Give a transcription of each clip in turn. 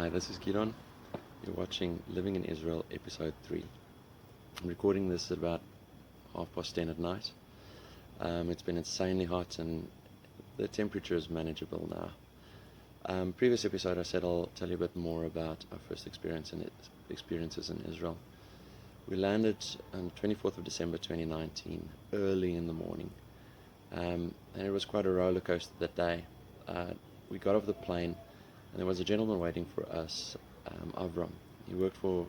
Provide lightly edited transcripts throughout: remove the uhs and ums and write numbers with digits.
Hi, this is Gidon. You're watching Living in Israel, Episode 3. I'm recording this at about 10:30 at night. It's been insanely hot and the temperature is manageable now. Previous episode I said I'll tell you a bit more about our first experiences in Israel. We landed on 24th of December 2019, early in the morning. And it was quite a roller coaster that day. We got off the plane and there was a gentleman waiting for us, Avram. He worked for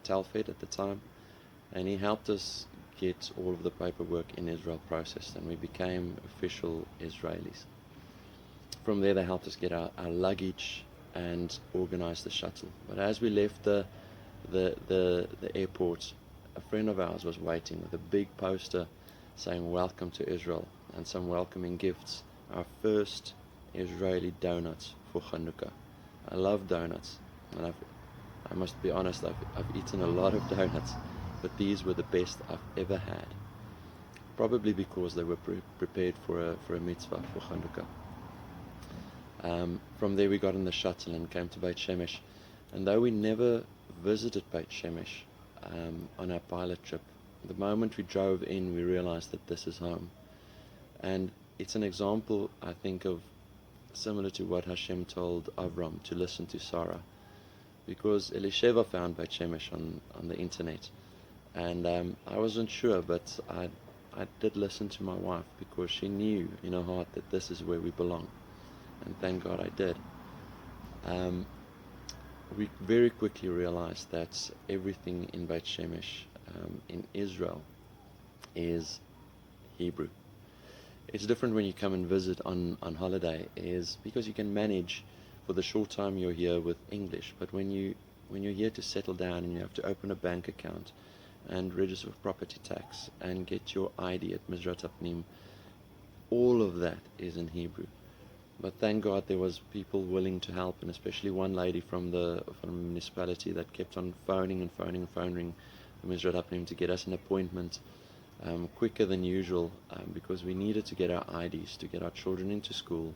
Talfed at the time, and he helped us get all of the paperwork in Israel processed, and we became official Israelis. From there, they helped us get our luggage and organize the shuttle. But as we left the airport, a friend of ours was waiting with a big poster saying "Welcome to Israel" and some welcoming gifts. Our first Israeli donuts for Chanukah. I love donuts, and I must be honest, I've eaten a lot of donuts, but these were the best I've ever had. Probably because they were prepared for a mitzvah for Chanukah. From there we got in the shuttle and came to Beit Shemesh, and though we never visited Beit Shemesh on our pilot trip, the moment we drove in we realized that this is home. And it's an example, I think, of similar to what Hashem told Avram to listen to Sarah, because Elisheva found Beit Shemesh on the internet, and I wasn't sure, but I did listen to my wife because she knew in her heart that this is where we belong, and thank God I did. We very quickly realized that everything in Beit Shemesh in Israel is Hebrew. It's different when you come and visit on holiday, is because you can manage for the short time you're here with English, but when you're here to settle down and you have to open a bank account and register for property tax and get your ID at Mizrat Apnim, all of that is in Hebrew. But thank God there was people willing to help, and especially one lady from the municipality that kept on phoning the Mizrat Apnim to get us an appointment quicker than usual, because we needed to get our IDs, to get our children into school,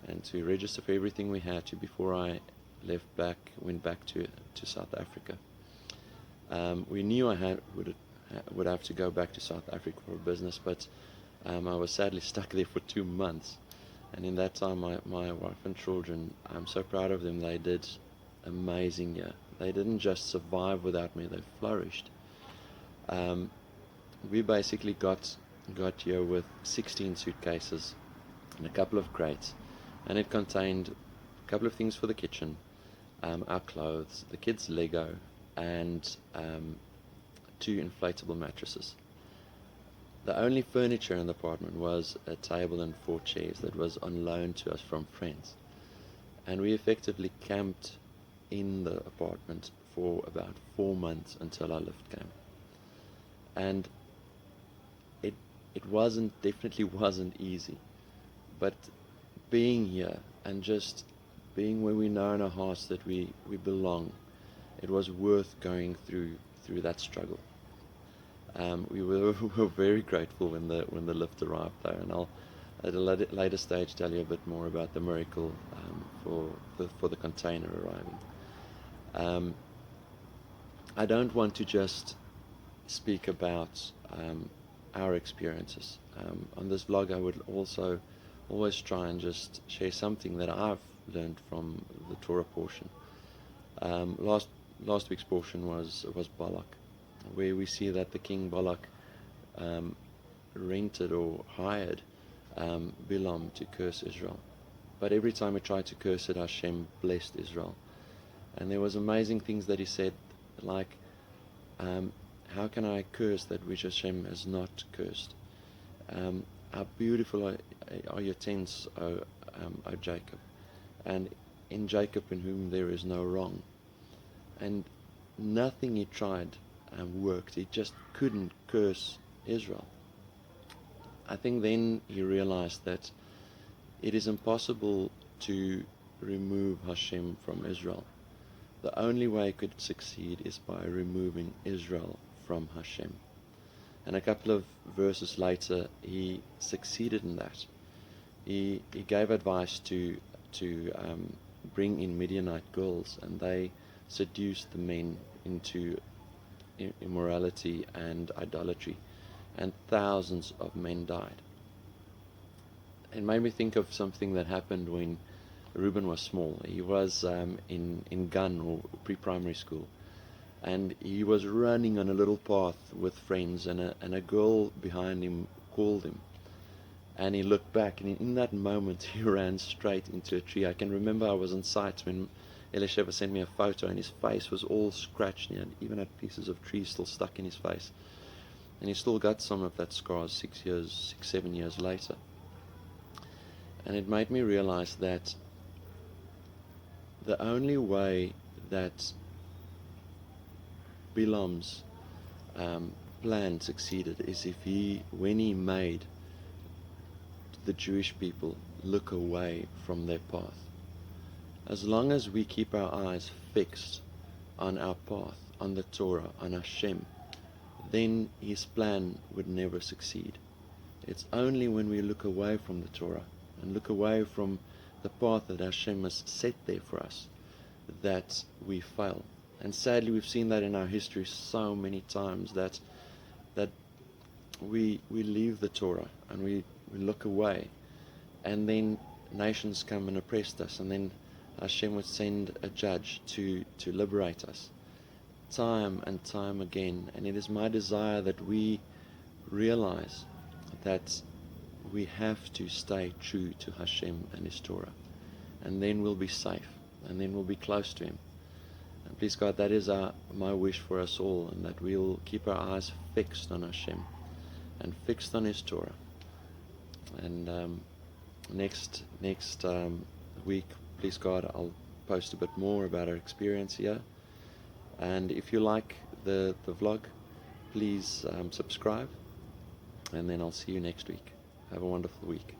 and to register for everything we had to before I went back to South Africa. We knew I would have to go back to South Africa for business, but I was sadly stuck there for 2 months. And in that time, my wife and children, I'm so proud of them. They did amazing here. They didn't just survive without me, they flourished. We basically got here with 16 suitcases and a couple of crates, and it contained a couple of things for the kitchen, our clothes, the kids' Lego, and 2 inflatable mattresses. The only furniture in the apartment was a table and 4 chairs that was on loan to us from friends, and we effectively camped in the apartment for about 4 months until our lift came. And it definitely wasn't easy, but being here and just being where we know in our hearts that we belong, it was worth going through that struggle. We were very grateful when the lift arrived there, and I'll at a later stage tell you a bit more about the miracle for the container arriving. I don't want to just speak about our experiences. On this vlog I would also always try and just share something that I've learned from the Torah portion. Last week's portion was Balak, where we see that the king Balak rented or hired Bilam to curse Israel. But every time he tried to curse it, Hashem blessed Israel. And there was amazing things that he said, like, how can I curse that which Hashem has not cursed? How beautiful are your tents, O Jacob, and in Jacob in whom there is no wrong. And nothing he tried worked. He just couldn't curse Israel. I think then he realized that it is impossible to remove Hashem from Israel. The only way he could succeed is by removing Israel from Hashem. And a couple of verses later, he succeeded in that. He gave advice to bring in Midianite girls, and they seduced the men into immorality and idolatry, and thousands of men died. It made me think of something that happened when Reuben was small. He was in Gun, or pre-primary school, and he was running on a little path with friends, and a girl behind him called him, and he looked back, and in that moment he ran straight into a tree. I can remember I was on site when Elisheva sent me a photo, and his face was all scratched, and he even had pieces of trees still stuck in his face, and he still got some of that scars 7 years later. And it made me realize that the only way that Bilam's plan succeeded is if when he made the Jewish people look away from their path. As long as we keep our eyes fixed on our path, on the Torah, on Hashem, then his plan would never succeed. It's only when we look away from the Torah and look away from the path that Hashem has set there for us that we fail. And sadly, we've seen that in our history so many times, that we leave the Torah and we look away, and then nations come and oppress us, and then Hashem would send a judge to liberate us time and time again. And it is my desire that we realize that we have to stay true to Hashem and His Torah, and then we'll be safe, and then we'll be close to Him. And please God, that is my wish for us all, and that we'll keep our eyes fixed on Hashem and fixed on His Torah. And next week, please God, I'll post a bit more about our experience here. And if you like the vlog, please subscribe, and then I'll see you next week. Have a wonderful week.